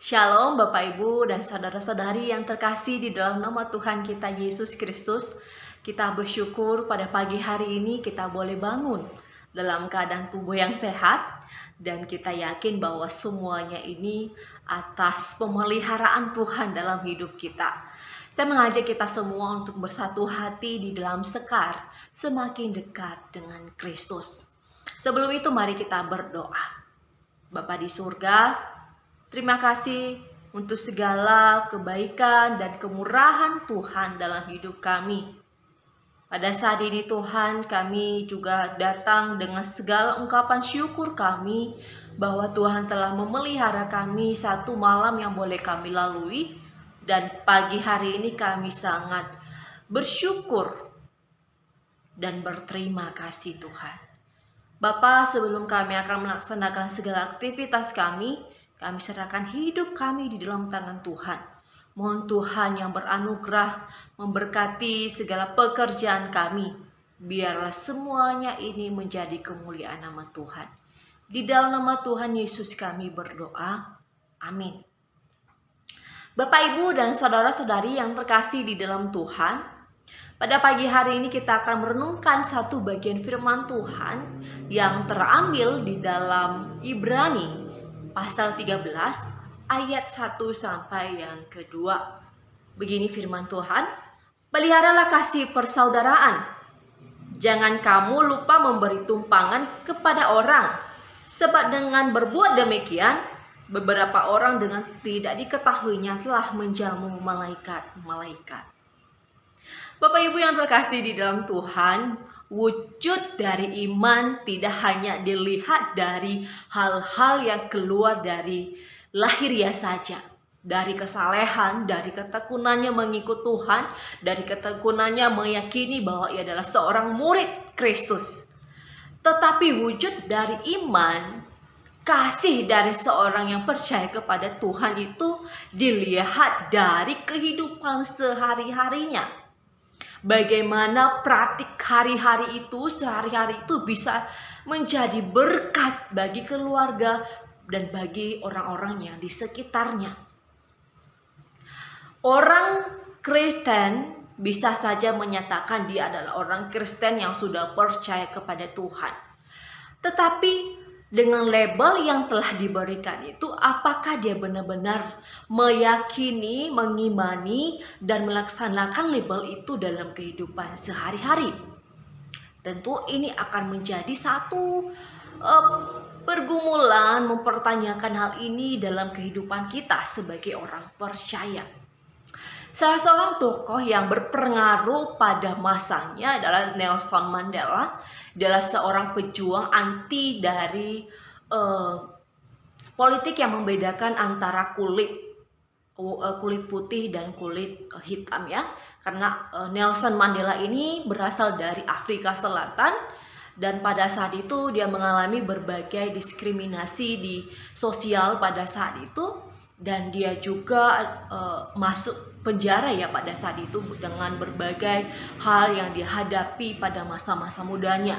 Shalom Bapak Ibu dan saudara-saudari yang terkasih di dalam nama Tuhan kita Yesus Kristus. Kita bersyukur pada pagi hari ini kita boleh bangun dalam keadaan tubuh yang sehat. Dan kita yakin bahwa semuanya ini atas pemeliharaan Tuhan dalam hidup kita. Saya mengajak kita semua untuk bersatu hati di dalam sekar semakin dekat dengan Kristus. Sebelum itu mari kita berdoa. Bapa di surga, terima kasih untuk segala kebaikan dan kemurahan Tuhan dalam hidup kami. Pada saat ini Tuhan, kami juga datang dengan segala ungkapan syukur kami bahwa Tuhan telah memelihara kami satu malam yang boleh kami lalui. Dan pagi hari ini kami sangat bersyukur dan berterima kasih Tuhan. Bapa, sebelum kami akan melaksanakan segala aktivitas kami serahkan hidup kami di dalam tangan Tuhan. Mohon Tuhan yang beranugerah memberkati segala pekerjaan kami. Biarlah semuanya ini menjadi kemuliaan nama Tuhan. Di dalam nama Tuhan Yesus kami berdoa. Amin. Bapak, Ibu, dan saudara-saudari yang terkasih di dalam Tuhan, pada pagi hari ini kita akan merenungkan satu bagian firman Tuhan yang terambil di dalam Ibrani pasal 13 ayat 1 sampai yang kedua. Begini firman Tuhan, peliharalah kasih persaudaraan. Jangan kamu lupa memberi tumpangan kepada orang, sebab dengan berbuat demikian, beberapa orang dengan tidak diketahuinya telah menjamu malaikat-malaikat. Bapak Ibu yang terkasih di dalam Tuhan, wujud dari iman tidak hanya dilihat dari hal-hal yang keluar dari lahiriah saja. Dari kesalehan, dari ketekunannya mengikut Tuhan, dari ketekunannya meyakini bahwa ia adalah seorang murid Kristus. Tetapi wujud dari iman, kasih dari seorang yang percaya kepada Tuhan itu dilihat dari kehidupan sehari-harinya. Bagaimana praktik hari-hari itu, sehari-hari itu bisa menjadi berkat bagi keluarga dan bagi orang-orang yang di sekitarnya. Orang Kristen bisa saja menyatakan dia adalah orang Kristen yang sudah percaya kepada Tuhan. Tetapi dengan label yang telah diberikan itu, apakah dia benar-benar meyakini, mengimani, dan melaksanakan label itu dalam kehidupan sehari-hari? Tentu ini akan menjadi satu pergumulan mempertanyakan hal ini dalam kehidupan kita sebagai orang percaya. Salah seorang tokoh yang berpengaruh pada masanya adalah Nelson Mandela. Dia adalah seorang pejuang anti dari politik yang membedakan antara kulit putih dan kulit hitam ya. Karena Nelson Mandela ini berasal dari Afrika Selatan dan pada saat itu dia mengalami berbagai diskriminasi di sosial pada saat itu. Dan dia juga masuk penjara ya pada saat itu dengan berbagai hal yang dihadapi pada masa-masa mudanya.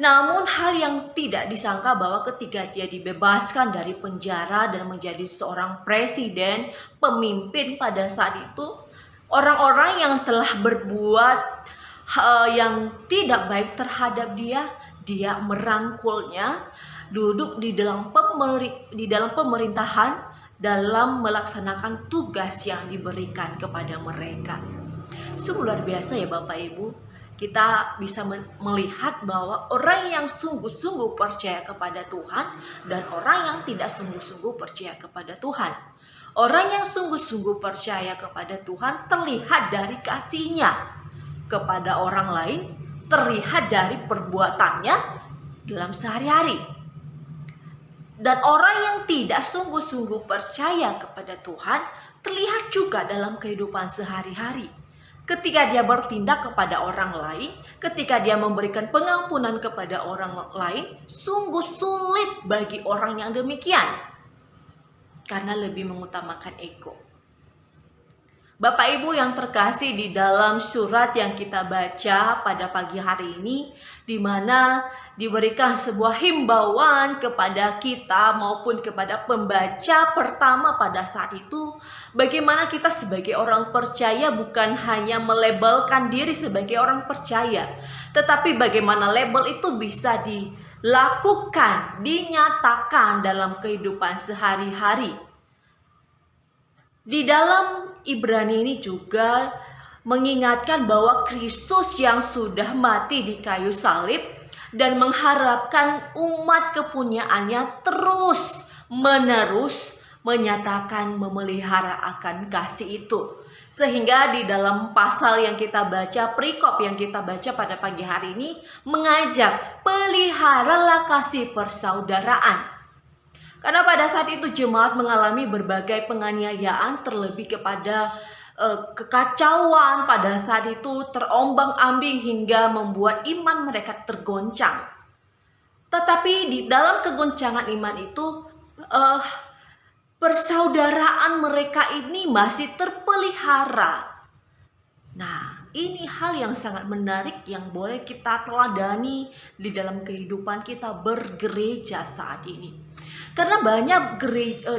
Namun hal yang tidak disangka bahwa ketika dia dibebaskan dari penjara dan menjadi seorang presiden, pemimpin pada saat itu, orang-orang yang telah berbuat yang tidak baik terhadap dia merangkulnya, duduk di dalam pemerintahan dalam melaksanakan tugas yang diberikan kepada mereka. Sungguh luar biasa ya Bapak Ibu. Kita bisa melihat bahwa orang yang sungguh-sungguh percaya kepada Tuhan dan orang yang tidak sungguh-sungguh percaya kepada Tuhan. Orang yang sungguh-sungguh percaya kepada Tuhan terlihat dari kasihnya kepada orang lain, terlihat dari perbuatannya dalam sehari-hari. Dan orang yang tidak sungguh-sungguh percaya kepada Tuhan terlihat juga dalam kehidupan sehari-hari. Ketika dia bertindak kepada orang lain, ketika dia memberikan pengampunan kepada orang lain, sungguh sulit bagi orang yang demikian. Karena lebih mengutamakan ego. Bapak Ibu yang terkasih, di dalam surat yang kita baca pada pagi hari ini, di mana diberikan sebuah himbauan kepada kita maupun kepada pembaca pertama pada saat itu, bagaimana kita sebagai orang percaya bukan hanya melabelkan diri sebagai orang percaya, tetapi bagaimana label itu bisa dilakukan, dinyatakan dalam kehidupan sehari-hari. Di dalam Ibrani ini juga mengingatkan bahwa Kristus yang sudah mati di kayu salib dan mengharapkan umat kepunyaannya terus menerus menyatakan memelihara akan kasih itu. Sehingga di dalam pasal yang kita baca, perikop yang kita baca pada pagi hari ini mengajak peliharalah kasih persaudaraan. Karena pada saat itu jemaat mengalami berbagai penganiayaan, terlebih kepada kekacauan pada saat itu, terombang-ambing hingga membuat iman mereka tergoncang. Tetapi di dalam kegoncangan iman itu persaudaraan mereka ini masih terpelihara. Nah, ini hal yang sangat menarik yang boleh kita teladani di dalam kehidupan kita bergereja saat ini. Karena banyak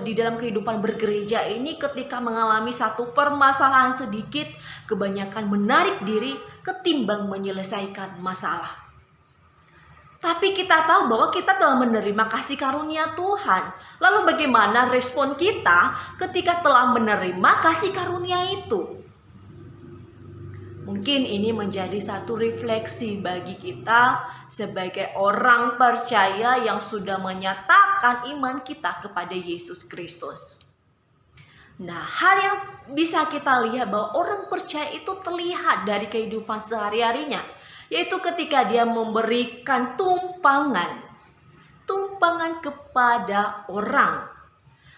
di dalam kehidupan bergereja ini ketika mengalami satu permasalahan sedikit, kebanyakan menarik diri ketimbang menyelesaikan masalah. Tapi kita tahu bahwa kita telah menerima kasih karunia Tuhan. Lalu bagaimana respon kita ketika telah menerima kasih karunia itu? Mungkin ini menjadi satu refleksi bagi kita sebagai orang percaya yang sudah menyatakan iman kita kepada Yesus Kristus. Nah, hal yang bisa kita lihat bahwa orang percaya itu terlihat dari kehidupan sehari-harinya, yaitu ketika dia memberikan tumpangan kepada orang.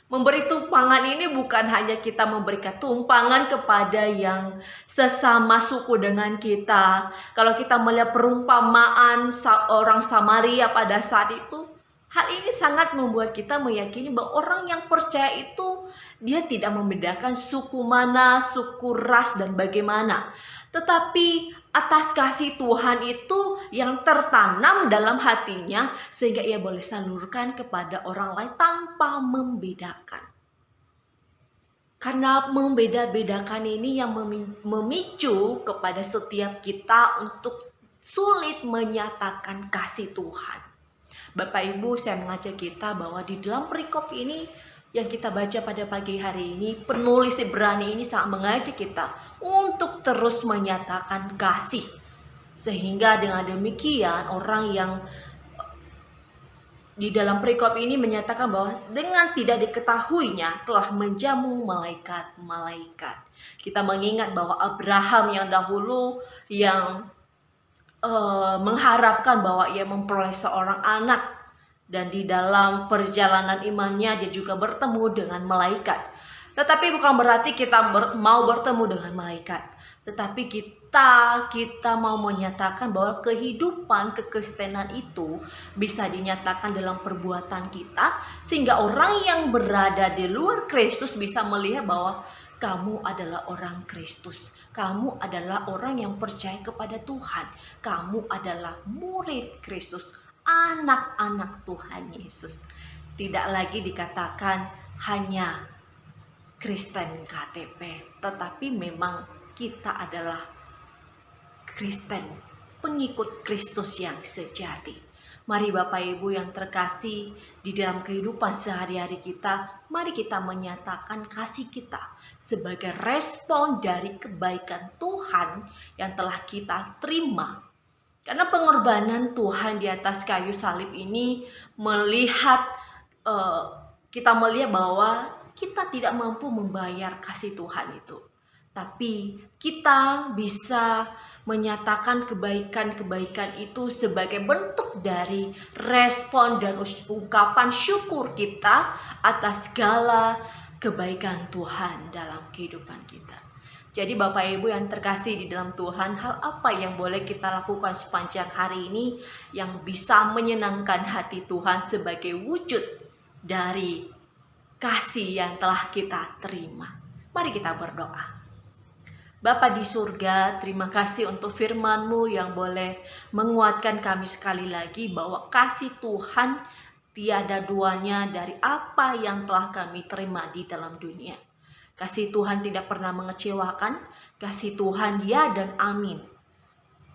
Memberi tumpangan ini bukan hanya kita memberikan tumpangan kepada yang sesama suku dengan kita. Kalau kita melihat perumpamaan orang Samaria pada saat itu, hal ini sangat membuat kita meyakini bahwa orang yang percaya itu dia tidak membedakan suku mana, suku ras dan bagaimana. Tetapi atas kasih Tuhan itu yang tertanam dalam hatinya sehingga ia boleh salurkan kepada orang lain tanpa membedakan. Karena membeda-bedakan ini yang memicu kepada setiap kita untuk sulit menyatakan kasih Tuhan. Bapak Ibu, saya mengajak kita bahwa di dalam perikop ini yang kita baca pada pagi hari ini, penulis Ibrani ini sangat mengajak kita untuk terus menyatakan kasih. Sehingga dengan demikian orang yang di dalam perikop ini menyatakan bahwa dengan tidak diketahuinya telah menjamu malaikat-malaikat. Kita mengingat bahwa Abraham yang dahulu yang mengharapkan bahwa ia memperoleh seorang anak. Dan di dalam perjalanan imannya dia juga bertemu dengan malaikat. Tetapi bukan berarti kita mau bertemu dengan malaikat. Tetapi kita mau menyatakan bahwa kehidupan kekristenan itu bisa dinyatakan dalam perbuatan kita. Sehingga orang yang berada di luar Kristus bisa melihat bahwa kamu adalah orang Kristus. Kamu adalah orang yang percaya kepada Tuhan. Kamu adalah murid Kristus. Anak-anak Tuhan Yesus. Tidak lagi dikatakan hanya Kristen KTP, tetapi memang kita adalah Kristen, pengikut Kristus yang sejati. Mari Bapak Ibu yang terkasih, di dalam kehidupan sehari-hari kita, mari kita menyatakan kasih kita sebagai respon dari kebaikan Tuhan yang telah kita terima. Karena pengorbanan Tuhan di atas kayu salib ini kita melihat bahwa kita tidak mampu membayar kasih Tuhan itu. Tapi kita bisa menyatakan kebaikan-kebaikan itu sebagai bentuk dari respon dan ungkapan syukur kita atas segala kebaikan Tuhan dalam kehidupan kita. Jadi Bapak Ibu yang terkasih di dalam Tuhan, hal apa yang boleh kita lakukan sepanjang hari ini yang bisa menyenangkan hati Tuhan sebagai wujud dari kasih yang telah kita terima? Mari kita berdoa. Bapa di surga, terima kasih untuk firman-Mu yang boleh menguatkan kami sekali lagi bahwa kasih Tuhan tiada duanya dari apa yang telah kami terima di dalam dunia. Kasih Tuhan tidak pernah mengecewakan, kasih Tuhan ya dan amin,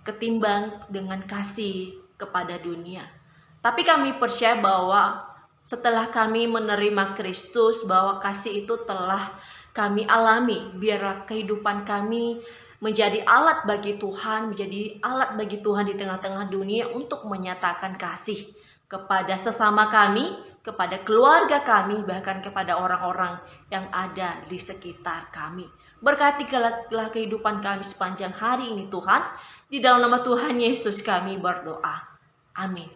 ketimbang dengan kasih kepada dunia. Tapi kami percaya bahwa setelah kami menerima Kristus, bahwa kasih itu telah kami alami. Biarlah kehidupan kami menjadi alat bagi Tuhan, menjadi alat bagi Tuhan di tengah-tengah dunia untuk menyatakan kasih kepada sesama kami, kepada keluarga kami, bahkan kepada orang-orang yang ada di sekitar kami. Berkatilah kehidupan kami sepanjang hari ini Tuhan. Di dalam nama Tuhan Yesus kami berdoa. Amin.